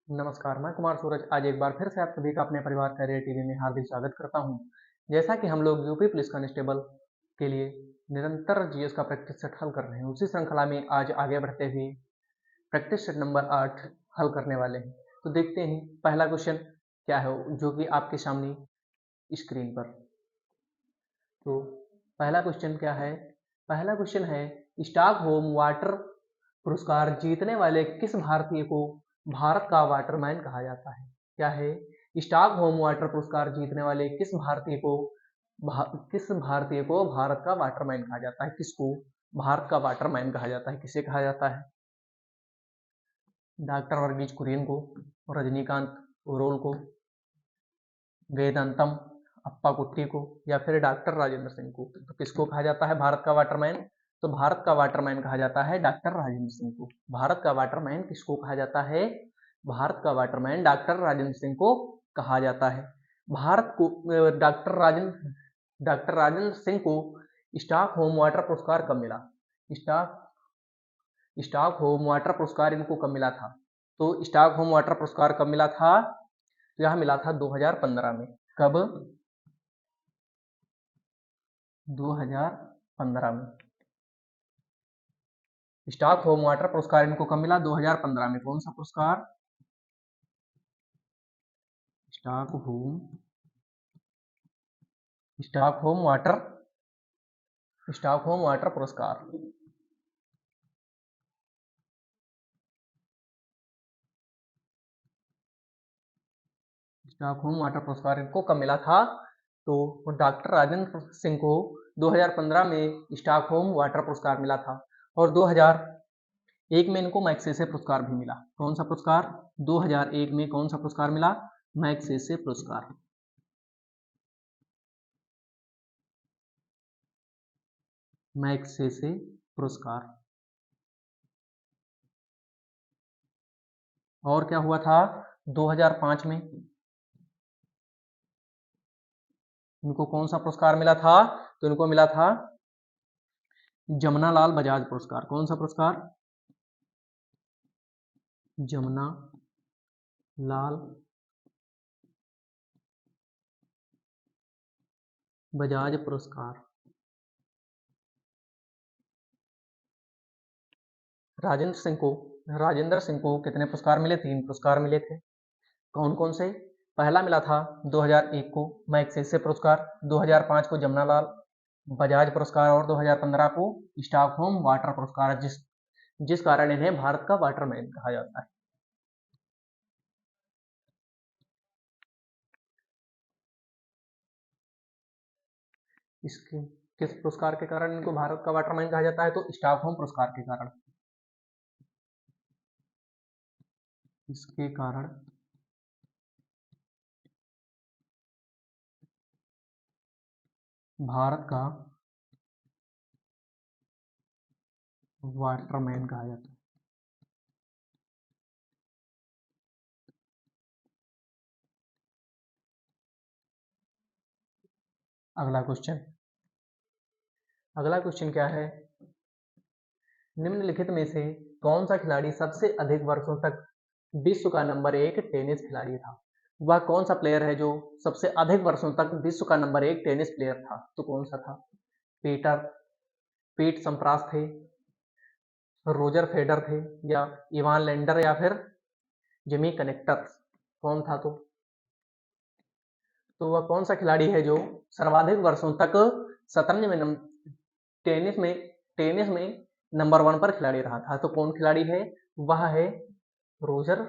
नमस्कार, मैं कुमार सूरज आज एक बार फिर से आप सभी का अपने परिवार कैरियर टीवी में हार्दिक स्वागत करता हूं। जैसा कि हम लोग यूपी पुलिस कांस्टेबल के लिए निरंतर जीएस का प्रैक्टिस सेट हल कर रहे हैं, उसी श्रृंखला में आज आगे बढ़ते हुए प्रैक्टिस सेट नंबर 8 हल करने वाले हैं। तो देखते हैं पहला क्वेश्चन क्या है जो कि आपके सामने स्क्रीन पर। तो पहला क्वेश्चन क्या है? पहला क्वेश्चन है, स्टॉकहोम वाटर पुरस्कार जीतने वाले किस भारतीय को भारत का वाटरमैन कहा जाता है? क्या है? स्टॉकहोम वाटर पुरस्कार जीतने वाले किस भारतीय को भारत का वाटरमैन कहा जाता है? किसको भारत का वाटरमैन कहा जाता है? किसे कहा जाता है? डॉक्टर वर्गीज कुरियन को, रजनीकांत उरोल को, वेदांतम अप्पा कुट्टी को, या फिर डॉक्टर राजेंद्र सिंह को? तो किसको कहा जाता है भारत का वाटरमैन? तो भारत का वाटरमैन कहा जाता है डॉक्टर राजेंद्र सिंह को। भारत का वाटरमैन किसको कहा जाता है? भारत का वाटरमैन डॉक्टर राजेंद्र सिंह को कहा जाता है। भारत को डॉक्टर राजेंद्र सिंह को स्टॉकहोम वाटर पुरस्कार कब मिला? स्टॉक स्टॉकहोम वाटर पुरस्कार इनको कब मिला था? तो स्टॉकहोम वाटर पुरस्कार कब मिला था? तो यह मिला था 2015 में। कब? 2015 में। स्टॉकहोम वाटर पुरस्कार इनको कब मिला? 2015 में। कौन सा पुरस्कार? Stockholm Stockholm water Stockholm water पुरस्कार। स्टॉकहोम वाटर पुरस्कार इनको कब मिला था? तो डॉक्टर राजेंद्र सिंह को 2015 में स्टॉकहोम वाटर पुरस्कार मिला था, और 2001 में इनको मैग्सेसे पुरस्कार भी मिला। कौन सा पुरस्कार? 2001 में कौन सा पुरस्कार मिला? मैग्सेसे पुरस्कार। मैग्सेसे पुरस्कार। और क्या हुआ था 2005 में? इनको कौन सा पुरस्कार मिला था? तो इनको मिला था जमुना लाल बजाज पुरस्कार। कौन सा पुरस्कार? जमुना लाल बजाज पुरस्कार। राजेंद्र सिंह को कितने पुरस्कार मिले? 3 पुरस्कार मिले थे। कौन कौन से? पहला मिला था 2001 को मैग्सेसे पुरस्कार, 2005 को जमुनालाल बजाज पुरस्कार, और 2015 को स्टॉकहोम वाटर पुरस्कार, जिस कारण इन्हें भारत का वाटरमैन कहा जाता है। इसके किस पुरस्कार के कारण इनको भारत का वाटरमैन कहा जाता है? तो स्टॉकहोम पुरस्कार के कारण। इसके कारण भारत का वाटरमैन कहा जाता है। अगला क्वेश्चन क्या है? निम्नलिखित में से कौन सा खिलाड़ी सबसे अधिक वर्षों तक विश्व का नंबर 1 टेनिस खिलाड़ी था? वह कौन सा प्लेयर है जो सबसे अधिक वर्षों तक विश्व का नंबर 1 टेनिस प्लेयर था? तो कौन सा था? पीटर पीट सम्प्रास थे, रोजर फेडर थे, या इवान लेंडर, या फिर जिमी कनेक्टर? कौन था? तो वह कौन सा खिलाड़ी है जो सर्वाधिक वर्षों तक शतरंज में टेनिस में टेनिस में नंबर 1 पर खिलाड़ी रहा था? तो कौन खिलाड़ी है? वह है Roger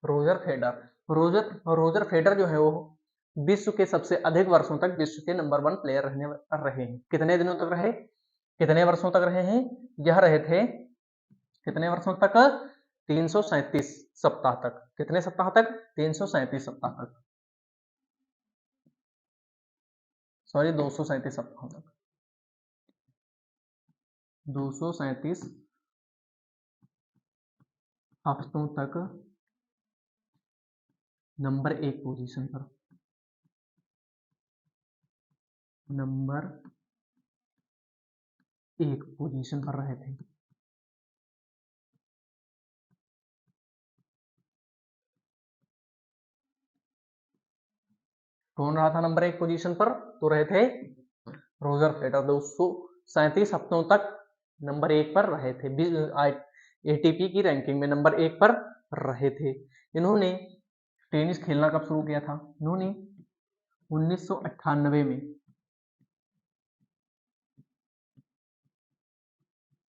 Roger fader. Roger fader जो है वो विश्व के सबसे अधिक वर्षों तक विश्व के नंबर 1 प्लेयर रहे हैं। कितने दिनों तक रहे? कितने वर्षों तक रहे हैं? यह रहे थे कितने वर्षों तक? 337 सप्ताह तक। कितने सप्ताह तक? 337 सप्ताह तक। सॉरी, 237 सप्ताह तक। 237 हफ्तों तक नंबर 1 पोजीशन पर रहे थे। कौन रहा था नंबर 1 पोजीशन पर? तो रहे थे रोजर फेडरर। 237 हफ्तों तक नंबर 1 पर रहे थे, एटीपी की रैंकिंग में नंबर 1 पर रहे थे। इन्होंने टेनिस खेलना कब शुरू किया था? इन्होंने 1998 में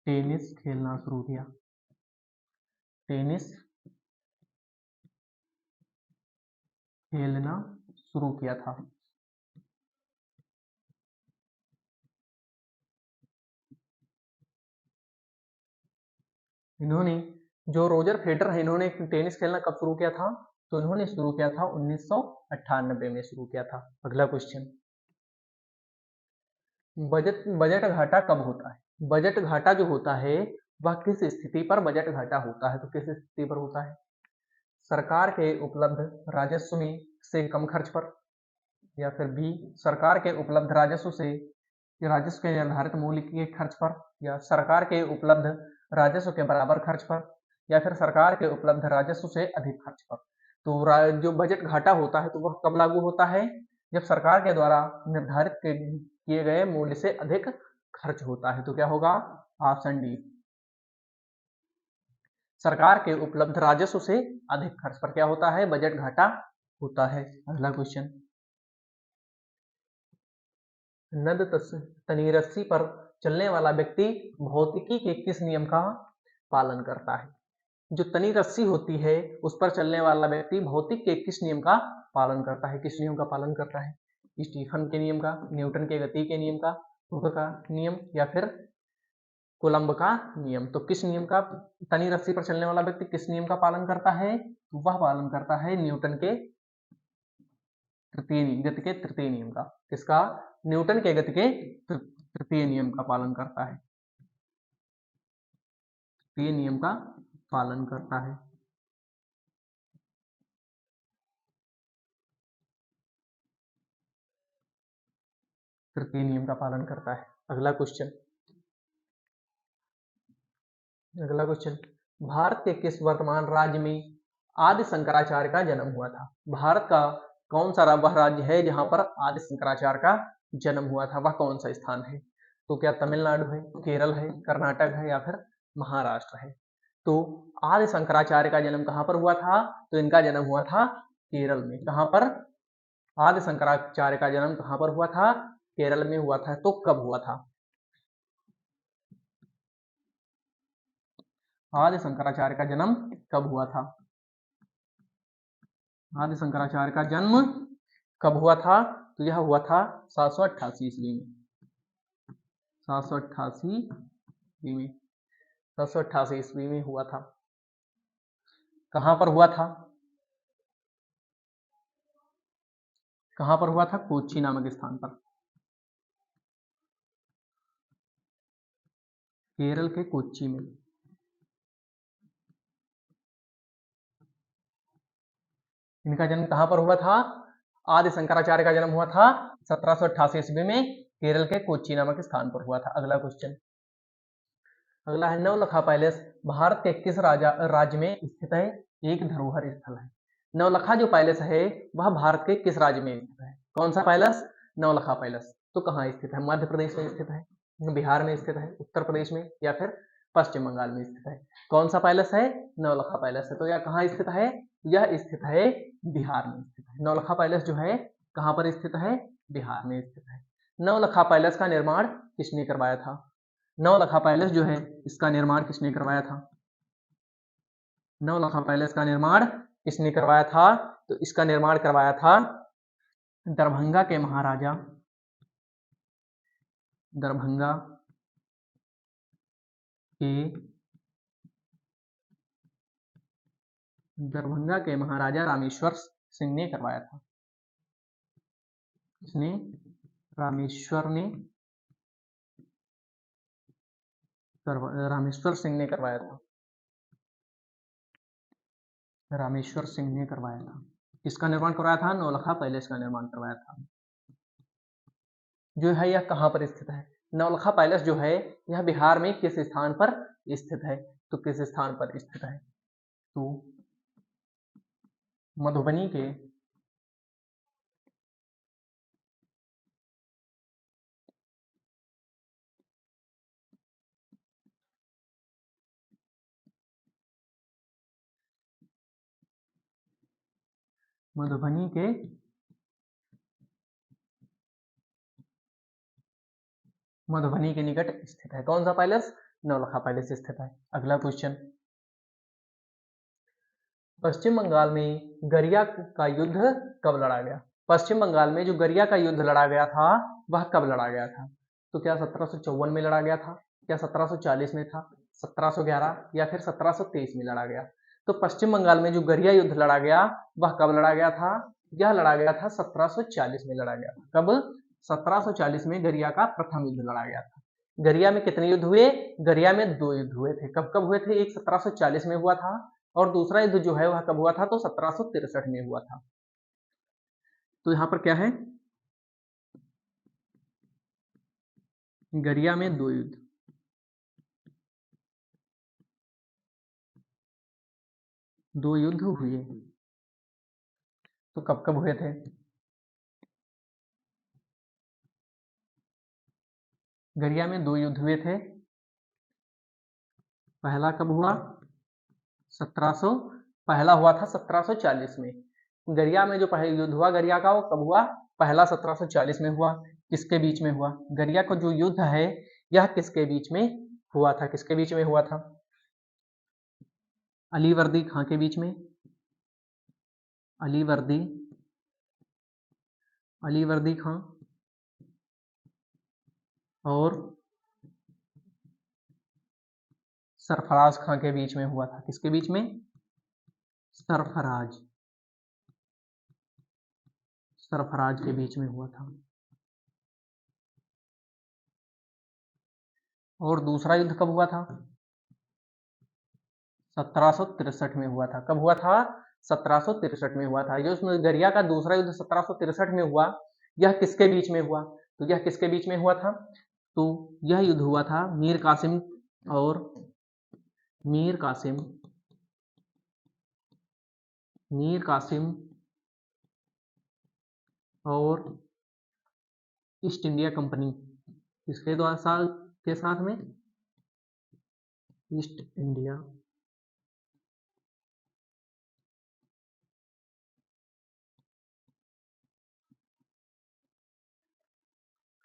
टेनिस खेलना शुरू किया। टेनिस खेलना शुरू किया था। इन्होंने जो रोजर फेडरर है, इन्होंने टेनिस खेलना कब शुरू किया था? तो इन्होंने शुरू किया था 1998 में शुरू किया था। अगला क्वेश्चन, बजट घाटा कब होता है? बजट घाटा जो होता है वह किस स्थिति पर बजट घाटा होता है? तो किस स्थिति पर होता है? सरकार के उपलब्ध राजस्व में से कम खर्च पर, या फिर बी सरकार के उपलब्ध राजस्व के निर्धारित मूल्य के खर्च पर, या सरकार के उपलब्ध राजस्व के बराबर खर्च पर, या फिर सरकार के उपलब्ध राजस्व से अधिक खर्च पर। तो जो बजट घाटा होता है तो वह कब लागू होता है? जब सरकार के द्वारा निर्धारित किए गए मूल्य से अधिक खर्च होता है। तो क्या होगा? ऑप्शन डी, सरकार के उपलब्ध राजस्व से अधिक खर्च पर क्या होता है? बजट घाटा होता है। अगला क्वेश्चन, नद तनी रस्सी पर चलने वाला व्यक्ति भौतिकी के किस नियम का पालन करता है? जो तनी रस्सी होती है उस पर चलने वाला व्यक्ति भौतिक के किस नियम का पालन करता है? किस नियम का पालन करता है? स्टीफन के नियम का, न्यूटन के गति के नियम का, हुक का नियम, या फिर कोलंब का नियम? तो किस नियम का तनी रस्सी पर चलने वाला व्यक्ति किस नियम का पालन करता है? वह पालन करता है न्यूटन के गति के तृतीय नियम का। किसका? न्यूटन के गति के तृतीय नियम का पालन करता है। तृतीय नियम का पालन करता है। तृतीय नियम का पालन करता है। अगला क्वेश्चन, भारत के किस वर्तमान राज्य में आदि शंकराचार्य का जन्म हुआ था? भारत का कौन सा वह राज्य है जहां पर आदि शंकराचार्य का जन्म हुआ था? वह कौन सा स्थान है? तो क्या तमिलनाडु है, केरल है, कर्नाटक है, या फिर महाराष्ट्र है? तो आदि शंकराचार्य का जन्म कहां पर हुआ था? तो इनका जन्म हुआ था केरल में। कहां पर? आदि शंकराचार्य का जन्म कहां पर हुआ था? केरल में हुआ था। तो कब हुआ था? आदि शंकराचार्य का जन्म कब हुआ था? आदि शंकराचार्य का जन्म कब हुआ था? तो यह हुआ था 788 ईस्वी में। 788 ईस्वी में 788 ईस्वी में हुआ था। कहां पर हुआ था? कहां पर हुआ था? कोच्चि नामक स्थान पर। केरल के कोच्चि में। इनका जन्म कहां पर हुआ था? आदि शंकराचार्य का जन्म हुआ था 1788 ईस्वी में केरल के कोच्चि नामक स्थान पर हुआ था। अगला क्वेश्चन, अगला है नवलखा पैलेस भारत के किस राज्य में स्थित है? एक धरोहर स्थल है। नवलखा जो पैलेस है वह भारत के किस राज्य में स्थित है? कौन सा पैलेस? नवलखा पैलेस। तो कहाँ स्थित है? मध्य प्रदेश में स्थित है, बिहार में स्थित है, उत्तर प्रदेश में, या फिर पश्चिम बंगाल में स्थित है? कौन सा पैलेस है? नवलखा पैलेस है। तो यह कहाँ स्थित है? यह स्थित है बिहार में स्थित है। नवलखा पैलेस जो है कहाँ पर स्थित है? बिहार में स्थित है। नवलखा पैलेस का निर्माण किसने करवाया था? नवलखा पैलेस जो है इसका निर्माण किसने करवाया था? नवलखा पैलेस का निर्माण किसने करवाया था? तो इसका निर्माण करवाया था दरभंगा के महाराजा, दरभंगा के महाराजा रामेश्वर सिंह ने करवाया था। इसने रामेश्वर सिंह ने करवाया था। रामेश्वर सिंह ने करवाया था। किसका निर्माण करवाया था? नवलखा पैलेस का निर्माण करवाया था। जो है यह कहाँ पर स्थित है? नवलखा पैलेस जो है यह बिहार में किस स्थान पर स्थित है? तो किस स्थान पर स्थित है? तो मधुबनी के मधुबनी के निकट स्थित है। कौन सा पैलेस? नौलखा पैलेस स्थित है। अगला क्वेश्चन, पश्चिम बंगाल में गरिया का युद्ध कब लड़ा गया? पश्चिम बंगाल में जो गरिया का युद्ध लड़ा गया था वह कब लड़ा गया था? तो क्या 1754 में लड़ा गया था, क्या 1740 में था, 1711 या फिर 1723 में लड़ा गया? तो पश्चिम बंगाल में जो गरिया युद्ध लड़ा गया वह कब लड़ा गया था? यह लड़ा गया था 1740 में लड़ा गया था। कब? 1740 में गरिया का प्रथम युद्ध लड़ा गया था। गरिया में कितने युद्ध हुए? गरिया में 2 युद्ध हुए थे। कब कब हुए थे? एक 1740 में हुआ था और दूसरा युद्ध जो है वह कब हुआ था? तो 1763 में हुआ था। तो यहां पर क्या है? गरिया में 2 युद्ध, हुए। तो कब कब हुए थे? गरिया में 2 युद्ध हुए थे। पहला कब हुआ? 1700 पहला हुआ था 1740 में। गरिया में जो पहला युद्ध हुआ गरिया का वो कब हुआ? पहला 1740 में हुआ। किसके बीच में हुआ? गरिया का जो युद्ध है यह किसके बीच में हुआ था? किसके बीच में हुआ था? अलीवर्दी खां के बीच में। अलीवर्दी खां और सरफराज खां के बीच में हुआ था। किसके बीच में? सरफराज के बीच में हुआ था। और दूसरा युद्ध कब हुआ था? 1763 में हुआ था। कब हुआ था? 1763 में हुआ था। ये उसमें गरिया का दूसरा युद्ध 1763 में हुआ। यह किसके बीच में हुआ? तो यह किसके बीच में हुआ था? तो यह युद्ध हुआ था मीर कासिम और ईस्ट इंडिया कंपनी। किसके द्वारा साल के साथ में? ईस्ट इंडिया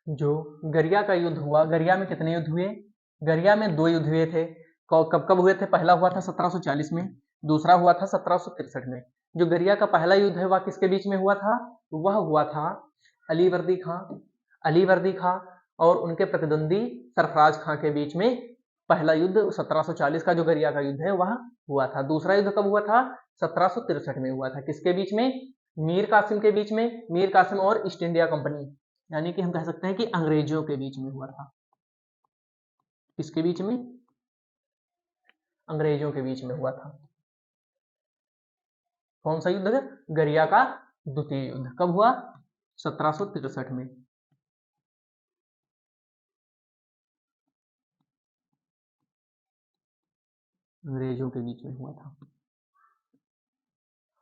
जो गरिया का युद्ध हुआ। गरिया में कितने युद्ध हुए? गरिया में 2 युद्ध हुए थे। कब कब हुए थे? पहला हुआ था 1740 में, दूसरा हुआ था 1763 में। जो गरिया का पहला युद्ध है वह किसके बीच में हुआ था? वह हुआ था अलीवर्दी खां और उनके प्रतिद्वंदी सरफराज खां के बीच में। पहला युद्ध 1740 का जो गरिया का युद्ध है वह हुआ था। दूसरा युद्ध कब हुआ था? 1763 में हुआ था। किसके बीच में? मीर कासिम के बीच में। मीर कासिम और ईस्ट इंडिया कंपनी, यानी कि हम कह सकते हैं कि अंग्रेजों के बीच में हुआ था। किसके बीच में? अंग्रेजों के बीच में हुआ था। कौन सा युद्ध है? गरिया का द्वितीय युद्ध। कब हुआ? 1763 में। अंग्रेजों के बीच में हुआ था।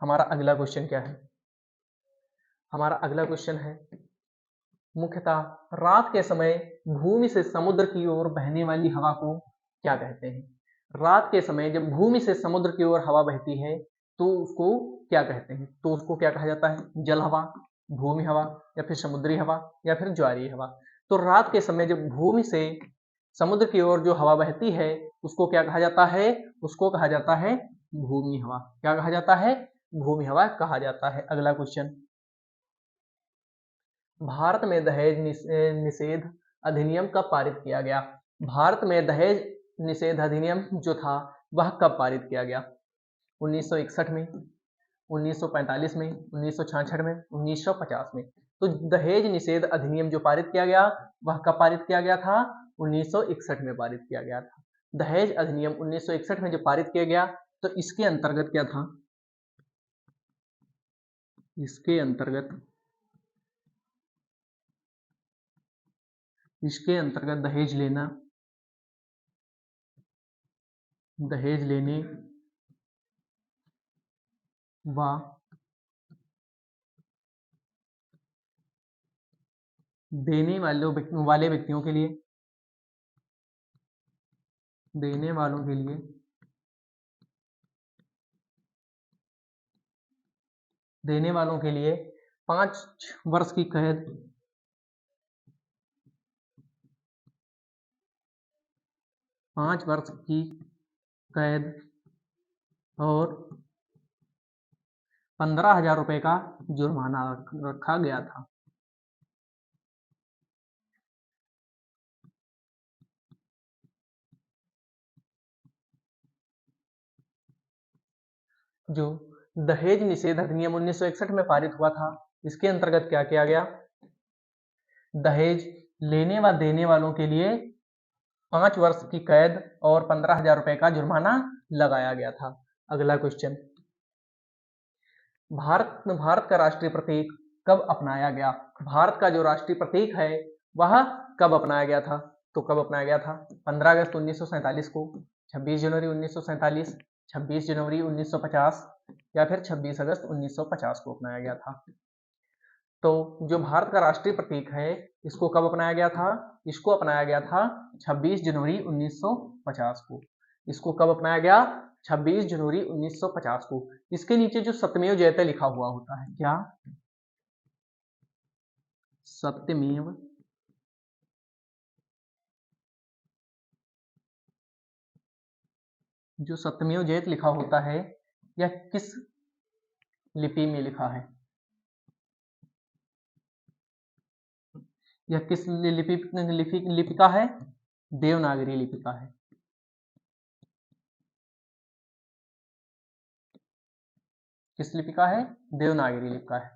हमारा अगला क्वेश्चन क्या है? हमारा अगला क्वेश्चन है मुख्यतः रात के समय भूमि से समुद्र की ओर बहने वाली हवा को क्या कहते हैं? रात के समय जब भूमि से समुद्र की ओर हवा बहती है तो उसको क्या कहते हैं? तो उसको क्या कहा जाता है? जल हवा, भूमि हवा या फिर समुद्री हवा या फिर ज्वारीय हवा। तो रात के समय जब भूमि से समुद्र की ओर जो हवा बहती है उसको क्या कहा जाता है? उसको कहा जाता है भूमि हवा। क्या कहा जाता है? भूमि हवा कहा जाता है। अगला क्वेश्चन, भारत में दहेज निषेध अधिनियम कब पारित किया गया? भारत में दहेज निषेध अधिनियम जो था वह कब पारित किया गया? 1961 में, 1945 में, 1966 में, 1950 में। तो दहेज निषेध अधिनियम जो पारित किया गया वह कब पारित किया गया था? 1961 में पारित किया गया था। दहेज अधिनियम 1961 में जो पारित किया गया तो इसके अंतर्गत क्या था? इसके अंतर्गत दहेज लेने व देने वाले व्यक्तियों के लिए देने वालों के लिए देने वालों के लिए 5 वर्ष की कैद, 5 वर्ष की कैद और 15,000 रुपए का जुर्माना रखा गया था। जो दहेज निषेध अधिनियम 1961 में पारित हुआ था, इसके अंतर्गत क्या किया गया? दहेज लेने व देने वालों के लिए 5 वर्ष की कैद और 15,000 रुपए का जुर्माना लगाया गया था। अगला क्वेश्चन, भारत का राष्ट्रीय प्रतीक कब अपनाया गया? भारत का जो राष्ट्रीय प्रतीक है वह कब अपनाया गया था? तो कब अपनाया गया था? 15 अगस्त 1947 को, 26 जनवरी 1947, 26 जनवरी 1950 या फिर 26 अगस्त 1950 को अपनाया गया था। तो जो भारत का राष्ट्रीय प्रतीक है इसको कब अपनाया गया था? इसको अपनाया गया था 26 जनवरी 1950 को। इसको कब अपनाया गया? 26 जनवरी 1950 को। इसके नीचे जो सत्यमेव जयते लिखा हुआ होता है, क्या? सत्यमेव जो सत्यमेव जयते लिखा होता है यह किस लिपि में लिखा है? यह किस लिपि का है? देवनागरी लिपि का है। किस लिपि का है? देवनागरी लिपि का है।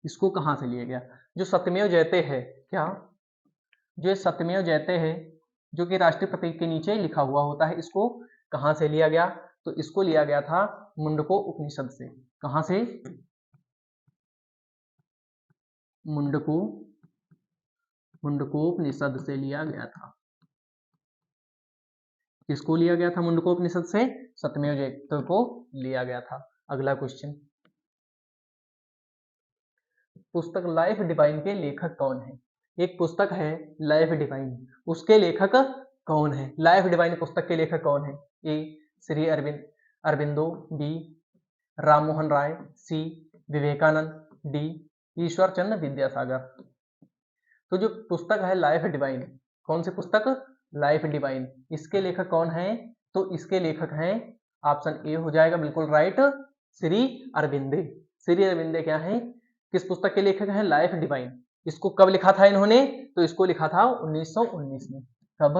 इसको कहां से लिया गया? जो सत्यमेव जयते है, क्या? जो सत्यमेव जयते है जो कि राष्ट्रीय प्रतीक के नीचे लिखा हुआ होता है, इसको कहां से लिया गया? तो इसको लिया गया था मुंडको उपनिषद से। कहां से? मुंडकोपनिषद से लिया गया था। किसको लिया गया था? मुंडकोपनिषद से सत्यमेव जयते को लिया गया था। अगला क्वेश्चन, पुस्तक लाइफ डिवाइन के लेखक कौन है? एक पुस्तक है लाइफ डिवाइन, उसके लेखक कौन है? लाइफ डिवाइन पुस्तक के लेखक कौन है? ए श्री अरविंदो, बी राम मोहन राय, सी विवेकानंद, डी ईश्वर चंद्र विद्यासागर। तो जो पुस्तक है लाइफ डिवाइन, कौन सी पुस्तक? लाइफ डिवाइन, इसके लेखक कौन है? तो इसके लेखक हैं, ऑप्शन ए हो जाएगा बिल्कुल राइट, श्री अरविंदे। श्री अरविंदे क्या है? किस पुस्तक के लेखक हैं? Life divine. इसको कब लिखा था इन्होंने? तो इसको लिखा था 1919 में। कब?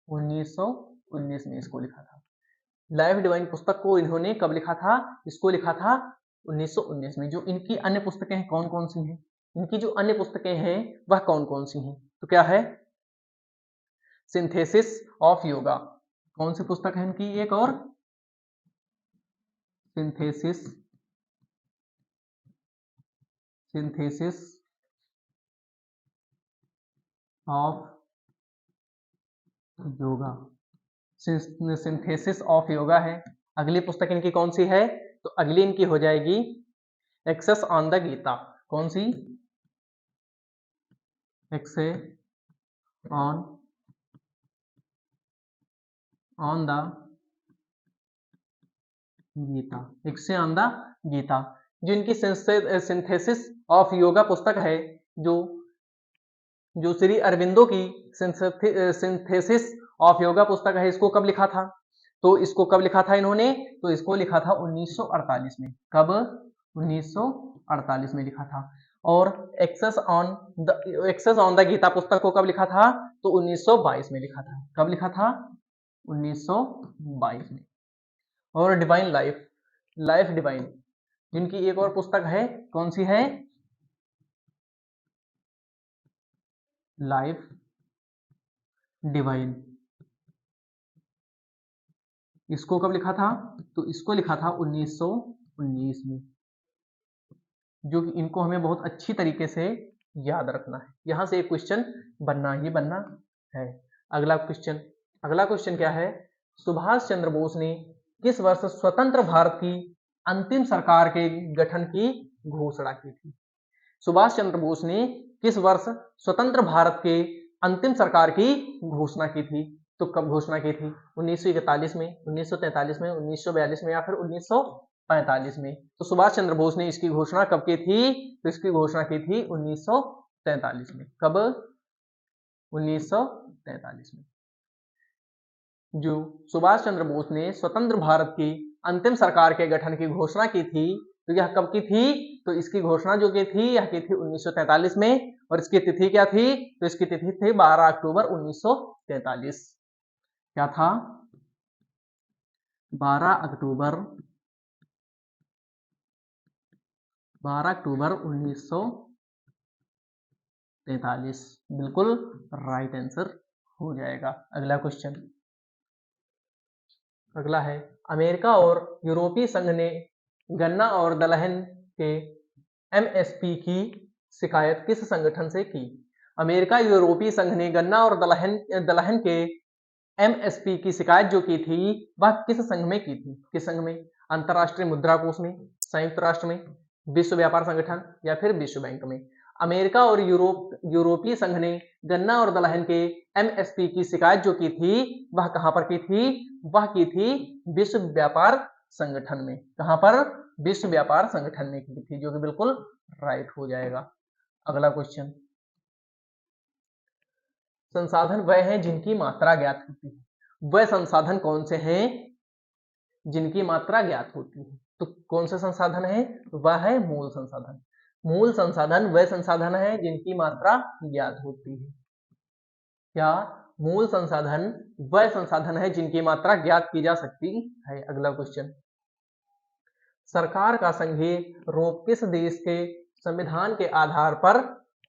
1919 में इसको लिखा था। लाइफ डिवाइन पुस्तक को इन्होंने कब लिखा था? इसको लिखा था 1919 में। जो इनकी अन्य पुस्तकें हैं कौन कौन सी हैं? इनकी जो अन्य पुस्तकें हैं वह कौन कौन सी हैं? तो क्या है? सिंथेसिस ऑफ योगा, कौन सी पुस्तक है इनकी? एक और synthesis of yoga, synthesis of yoga है। अगली पुस्तक इनकी कौन सी है? तो अगली इनकी हो जाएगी एक्सेस ऑन द गीता। कौन सी? Essays on the Gita, essays on the Gita. जो इनकी सिंथेसिस ऑफ योगा पुस्तक है, जो श्री अरविंदो की सिंथेसिस ऑफ योगा पुस्तक है, इसको कब लिखा था? तो इसको कब लिखा था इन्होंने? तो इसको लिखा था 1948 में। कब? 1948 में लिखा था। और एक्सेस ऑन द गीता पुस्तक को कब लिखा था? तो 1922 में लिखा था। कब लिखा था? 1922 में। और डिवाइन लाइफ डिवाइन, जिनकी एक और पुस्तक है, कौन सी है? Life divine. इसको कब लिखा था? तो इसको लिखा था 1919 में। जो कि इनको हमें बहुत अच्छी तरीके से याद रखना है, यहां से एक क्वेश्चन बनना ही बनना है। अगला क्वेश्चन क्या है? सुभाष चंद्र बोस ने किस वर्ष स्वतंत्र भारत की अंतिम सरकार के गठन की घोषणा की थी? सुभाष चंद्र बोस ने किस वर्ष स्वतंत्र भारत के अंतिम सरकार की घोषणा की थी? तो कब घोषणा की थी? 1941 में, 1943 में, 1942 में या फिर 1945 में? तो सुभाष चंद्र बोस ने इसकी घोषणा कब की थी? तो इसकी घोषणा की थी 1943 में। कब? 1943 में। जो सुभाष चंद्र बोस ने स्वतंत्र भारत की अंतिम सरकार के गठन की घोषणा की थी, तो यह कब की थी? तो इसकी घोषणा जो की थी यह की थी 1943 में, और इसकी तिथि क्या थी? तो इसकी तिथि थी 12 अक्टूबर 1943। क्या था? 12 अक्टूबर 1943। बिल्कुल राइट आंसर हो जाएगा। अगला क्वेश्चन, अगला है, अमेरिका और यूरोपीय संघ ने गन्ना और दलहन के एमएसपी की शिकायत किस संगठन से की? अमेरिका यूरोपीय संघ ने गन्ना और दलहन के एमएसपी की शिकायत जो की थी वह किस संघ में की थी? किस संघ में? अंतरराष्ट्रीय मुद्रा कोष में, संयुक्त राष्ट्र में, विश्व व्यापार संगठन या फिर विश्व बैंक में? अमेरिका और यूरोपीय संघ ने गन्ना और दलहन के एमएसपी की शिकायत जो की थी वह कहां पर की थी? वह की थी विश्व व्यापार संगठन में। कहां पर? विश्व व्यापार संगठन में की थी, जो कि बिल्कुल राइट हो जाएगा। अगला क्वेश्चन, संसाधन वह हैं जिनकी मात्रा ज्ञात होती है। वह संसाधन कौन से हैं जिनकी मात्रा ज्ञात होती है? तो कौन से संसाधन है? वह है मूल संसाधन। मूल संसाधन वह संसाधन है जिनकी मात्रा ज्ञात होती है। क्या? मूल संसाधन वह संसाधन है जिनकी मात्रा ज्ञात की जा सकती है। अगला क्वेश्चन, सरकार का संघीय रूप किस देश के संविधान के आधार पर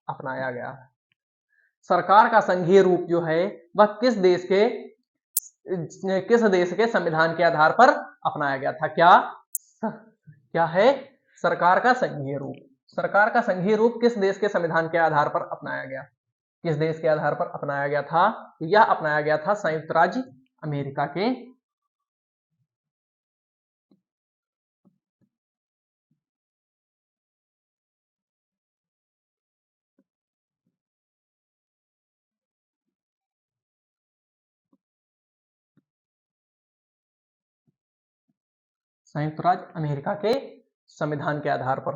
अपनाया गया है? सरकार का संघीय रूप जो है वह किस देश के संविधान के आधार पर अपनाया गया था? क्या है? सरकार का संघीय रूप। सरकार का संघीय रूप किस देश के संविधान के आधार पर अपनाया गया? किस देश के आधार पर अपनाया गया था? यह अपनाया गया था संयुक्त राज्य अमेरिका के। संयुक्त राज्य अमेरिका के संविधान के आधार पर।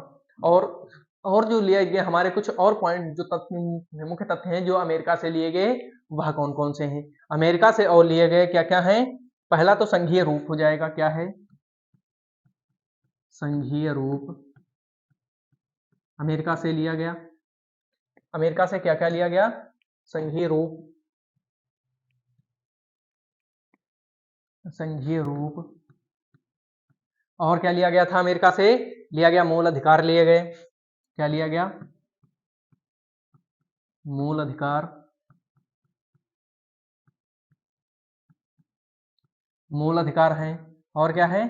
और जो लिए गए हमारे कुछ और पॉइंट, जो तथ्य, मुख्य तथ्य हैं जो अमेरिका से लिए गए वह कौन कौन से हैं? अमेरिका से और लिए गए क्या क्या हैं? पहला तो संघीय रूप हो जाएगा। क्या है? संघीय रूप अमेरिका से लिया गया। अमेरिका से क्या क्या लिया गया? संघीय रूप, संघीय रूप। और क्या लिया गया था? अमेरिका से लिया गया मूल अधिकार लिए गए। क्या लिया गया? मूल अधिकार। मूल अधिकार है। और क्या है?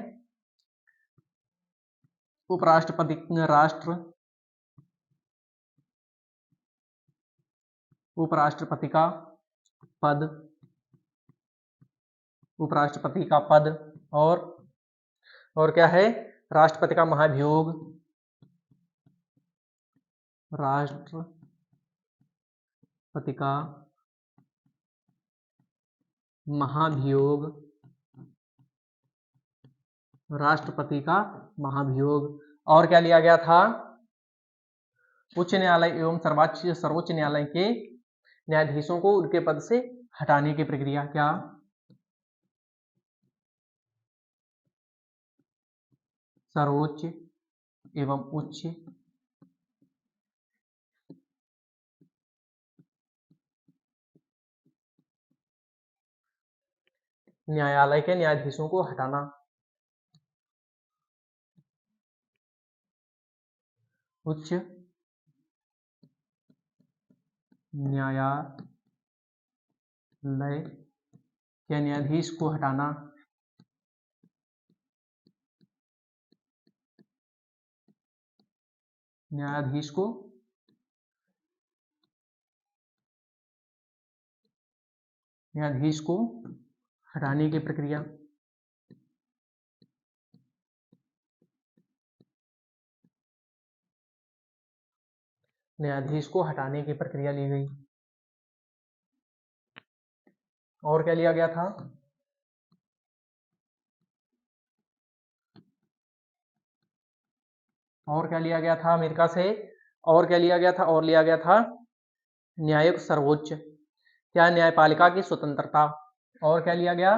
उपराष्ट्रपति उपराष्ट्रपति का पद। उपराष्ट्रपति का पद। और क्या है? राष्ट्रपति का महाभियोग। राष्ट्रपति का महाभियोग। राष्ट्रपति का महाभियोग। और क्या लिया गया था? उच्च न्यायालय एवं सर्वोच्च न्यायालय के न्यायाधीशों को उनके पद से हटाने की प्रक्रिया। क्या? सर्वोच्च एवं उच्च न्यायालय के न्यायाधीशों को हटाना। उच्च न्यायालय के न्यायाधीश को हटाना। न्यायाधीश को हटाने की प्रक्रिया। न्यायाधीश को हटाने की प्रक्रिया ली गई। और क्या लिया गया था? और क्या लिया गया था अमेरिका से? और क्या लिया गया था? और लिया गया था न्यायिक सर्वोच्च, क्या न्यायपालिका की स्वतंत्रता। और क्या लिया गया?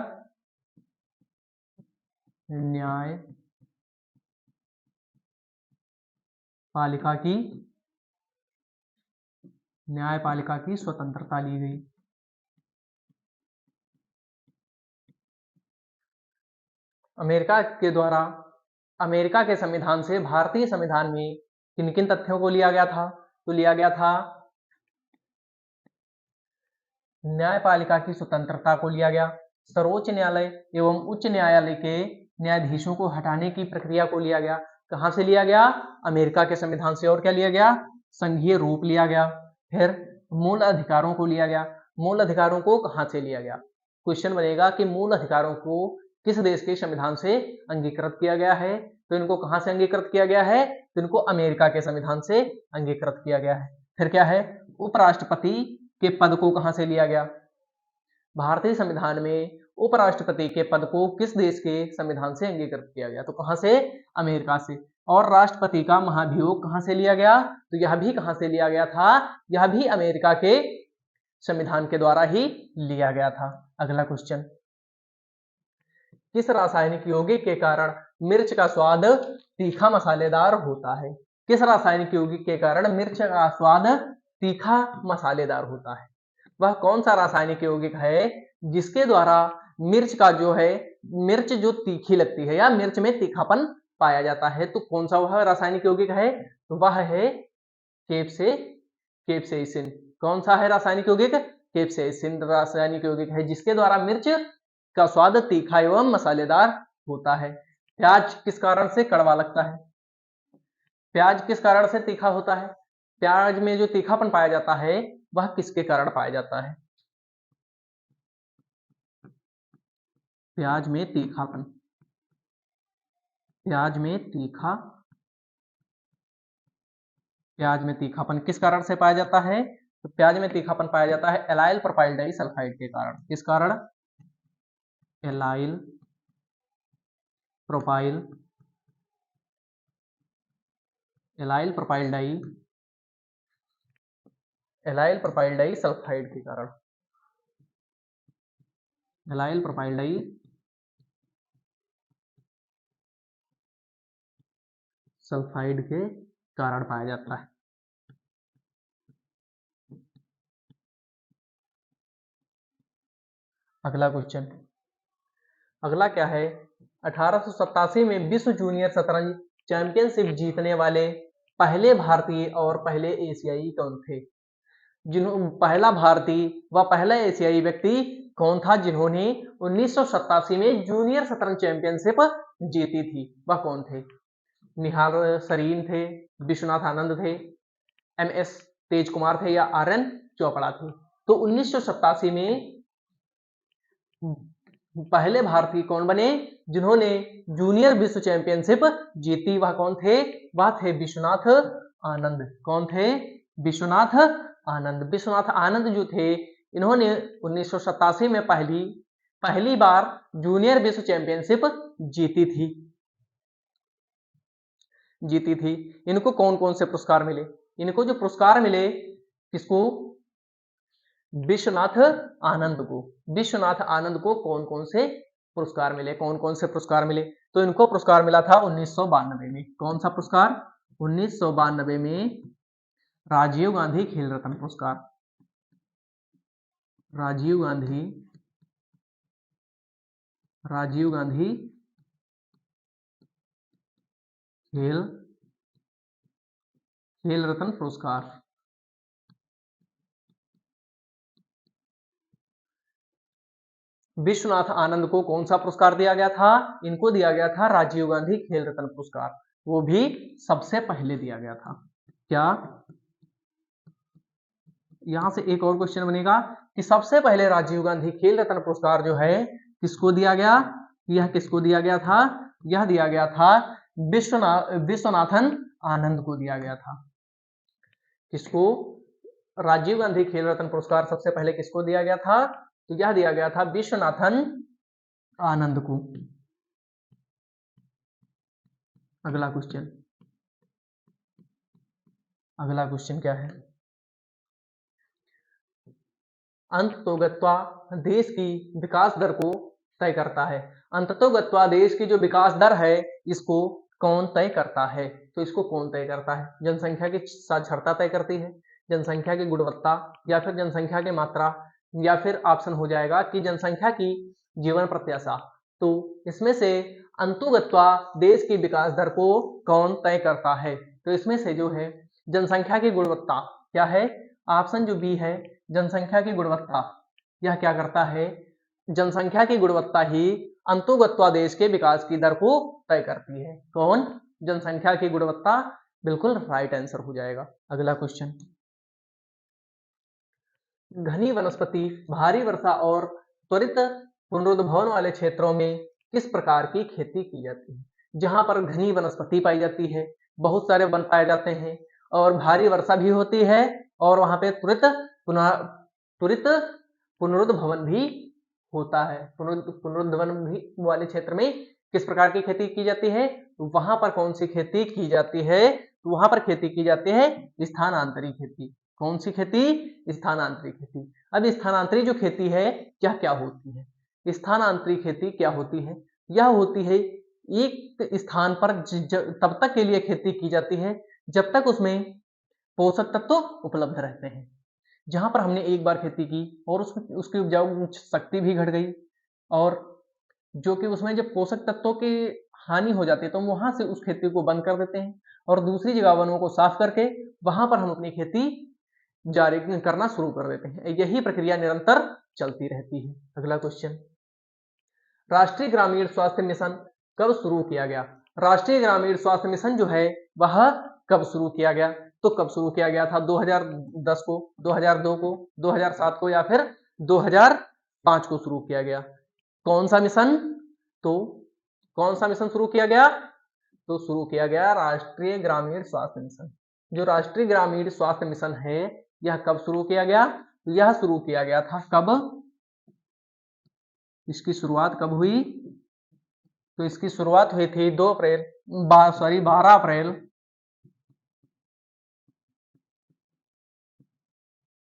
न्यायपालिका की स्वतंत्रता ली गई। अमेरिका के द्वारा अमेरिका के संविधान से भारतीय संविधान में किन किन तथ्यों को लिया गया था? तो लिया गया था न्यायपालिका की स्वतंत्रता को लिया गया, सर्वोच्च न्यायालय एवं उच्च न्यायालय के न्यायाधीशों को हटाने की प्रक्रिया को लिया गया। कहां से लिया गया? अमेरिका के संविधान से। और क्या लिया गया? संघीय रूप लिया गया। फिर मूल अधिकारों को लिया गया। मूल अधिकारों को कहां से लिया गया? क्वेश्चन बनेगा कि मूल अधिकारों को किस देश के संविधान से अंगीकृत किया गया है? तो इनको कहां से अंगीकृत किया गया है? तो इनको अमेरिका के संविधान से अंगीकृत किया गया है। फिर क्या है? उपराष्ट्रपति के पद को कहां से लिया गया? भारतीय संविधान में उपराष्ट्रपति के पद को किस देश के संविधान से अंगीकृत किया गया? तो कहां से? अमेरिका से। और राष्ट्रपति का महाभियोग कहां से लिया गया? तो यह भी कहां से लिया गया था? यह भी अमेरिका के संविधान के द्वारा ही लिया गया था। अगला क्वेश्चन, किस रासायनिक यौगिक के कारण मिर्च का स्वाद तीखा मसालेदार होता है? किस रासायनिक यौगिक के कारण मिर्च का स्वाद तीखा मसालेदार होता है? वह कौन सा रासायनिक यौगिक है जिसके द्वारा मिर्च का जो है, मिर्च जो तीखी लगती है या मिर्च में तीखापन पाया जाता है? तो कौन सा वह रासायनिक यौगिक है? तो वह है कैप्सेइसिन। कौन सा है रासायनिक यौगिक? कैप्सेइसिन रासायनिक यौगिक है जिसके द्वारा मिर्च का स्वाद तीखा एवं मसालेदार होता है। प्याज किस कारण से कड़वा लगता है? प्याज किस कारण से तीखा होता है? प्याज में जो तीखापन पाया जाता है वह किसके कारण पाया जाता है? प्याज में तीखापन किस कारण से पाया जाता है? तो प्याज में तीखापन पाया जाता है एलाइल प्रोपाइल डाइसल्फाइड के कारण। किस कारण? एलाइल प्रोपाइल डाइसल्फाइड के कारण। एलाइल प्रोपाइल डाइसल्फाइड के कारण पाया जाता है। अगला क्वेश्चन, अगला क्या है? 1887 में विश्व जूनियर शतरंज चैंपियनशिप जीतने वाले पहले भारतीय और पहले एशियाई कौन थे? पहला भारतीय व पहला एशियाई व्यक्ति कौन था जिन्होंने 1987 में जूनियर शतरंज चैंपियनशिप जीती थी? वह कौन थे? निहाल सरीन थे, विश्वनाथ आनंद थे, MS तेज कुमार थे या RN चोपड़ा थे? तो 1987 में पहले भारतीय कौन बने जिन्होंने जूनियर विश्व चैंपियनशिप जीती? वह कौन थे? वह थे विश्वनाथ आनंद। कौन थे? विश्वनाथ आनंद। विश्वनाथ आनंद जो थे इन्होंने 1987 में पहली बार जूनियर विश्व चैंपियनशिप जीती थी। इनको कौन कौन से पुरस्कार मिले? इनको जो पुरस्कार मिले, किसको? विश्वनाथ आनंद को कौन कौन से पुरस्कार मिले? तो इनको पुरस्कार मिला था 1992 में। कौन सा पुरस्कार? 1992 में राजीव गांधी खेल रत्न पुरस्कार। राजीव गांधी खेल रत्न पुरस्कार। विश्वनाथ आनंद को कौन सा पुरस्कार दिया गया था? इनको दिया गया था राजीव गांधी खेल रत्न पुरस्कार। वो भी सबसे पहले दिया गया था। क्या? यहां से एक और क्वेश्चन बनेगा कि सबसे पहले राजीव गांधी खेल रत्न पुरस्कार जो है किसको दिया गया? यह किसको दिया गया था? यह दिया गया था विश्वनाथन आनंद को दिया गया था। किसको? राजीव गांधी खेल रत्न पुरस्कार सबसे पहले किसको दिया गया था? तो यह दिया गया था विश्वनाथन आनंद को। अगला क्वेश्चन क्या है? अंततोगत्वा देश की विकास दर को तय करता है। अंततोगत्वा देश की जो विकास दर है इसको कौन तय करता है? तो इसको कौन तय करता है? जनसंख्या की साक्षरता तय करती है, जनसंख्या की गुणवत्ता, या फिर जनसंख्या की मात्रा, या फिर ऑप्शन हो जाएगा कि जनसंख्या की जीवन प्रत्याशा। तो इसमें से अंतोगत्वा देश की विकास दर को कौन तय करता है? तो इसमें से जो है जनसंख्या की गुणवत्ता क्या है? ऑप्शन जो बी है जनसंख्या की गुणवत्ता, यह क्या करता है? जनसंख्या की गुणवत्ता ही अंतोगत्वा देश के विकास की दर को तय करती है। कौन? जनसंख्या की गुणवत्ता, बिल्कुल राइट आंसर हो जाएगा। अगला क्वेश्चन, घनी वनस्पति, भारी वर्षा और त्वरित पुनरुद्भवन वाले क्षेत्रों में किस प्रकार की खेती की जाती है? जहां पर घनी वनस्पति पाई जाती है, बहुत सारे वन पाए जाते हैं और भारी वर्षा भी होती है और वहां पे त्वरित पुनरुद्भवन भी होता है। पुनरुद्भवन भी वाले क्षेत्र में किस प्रकार की खेती की जाती है? तो वहां पर कौन सी खेती की जाती है? तो वहां पर खेती की जाती है स्थानांतरी खेती। कौन सी खेती? स्थानांतरी खेती। अब स्थानांतरी जो खेती है यह क्या होती है? स्थानांतरी खेती क्या होती है? यह होती है एक स्थान पर तब तक के लिए खेती की जाती है जब तक उसमें पोषक तत्व उपलब्ध रहते हैं। जहां पर हमने एक बार खेती की और उसकी उपजाऊ शक्ति भी घट गई और जो कि उसमें जब पोषक तत्वों की हानि हो जाती है तो हम वहां से उस खेती को बंद कर देते हैं और दूसरी जगह वनों को साफ करके वहां पर हम अपनी खेती जारी करना शुरू कर देते हैं। यही प्रक्रिया निरंतर चलती रहती है। अगला क्वेश्चन, राष्ट्रीय ग्रामीण स्वास्थ्य मिशन कब शुरू किया गया? राष्ट्रीय ग्रामीण स्वास्थ्य मिशन जो है वह कब शुरू किया गया? तो कब शुरू किया गया था? 2010 को, 2002 को, 2007 को, या फिर 2005 को शुरू किया गया? कौन सा मिशन? तो कौन सा मिशन शुरू किया गया? तो शुरू किया गया राष्ट्रीय ग्रामीण स्वास्थ्य मिशन। जो राष्ट्रीय ग्रामीण स्वास्थ्य मिशन है यह कब शुरू किया गया? तो यह शुरू किया गया था कब? इसकी शुरुआत कब हुई? तो इसकी शुरुआत हुई थी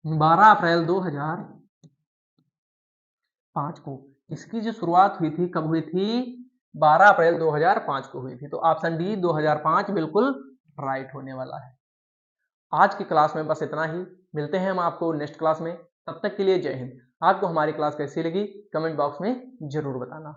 12 अप्रैल 2005 को। इसकी जो शुरुआत हुई थी कब हुई थी? 12 अप्रैल 2005 को हुई थी। तो ऑप्शन डी 2005 बिल्कुल राइट होने वाला है। आज की क्लास में बस इतना ही। मिलते हैं हम आपको नेक्स्ट क्लास में। तब तक के लिए जय हिंद। आपको हमारी क्लास कैसी लगी कमेंट बॉक्स में जरूर बताना।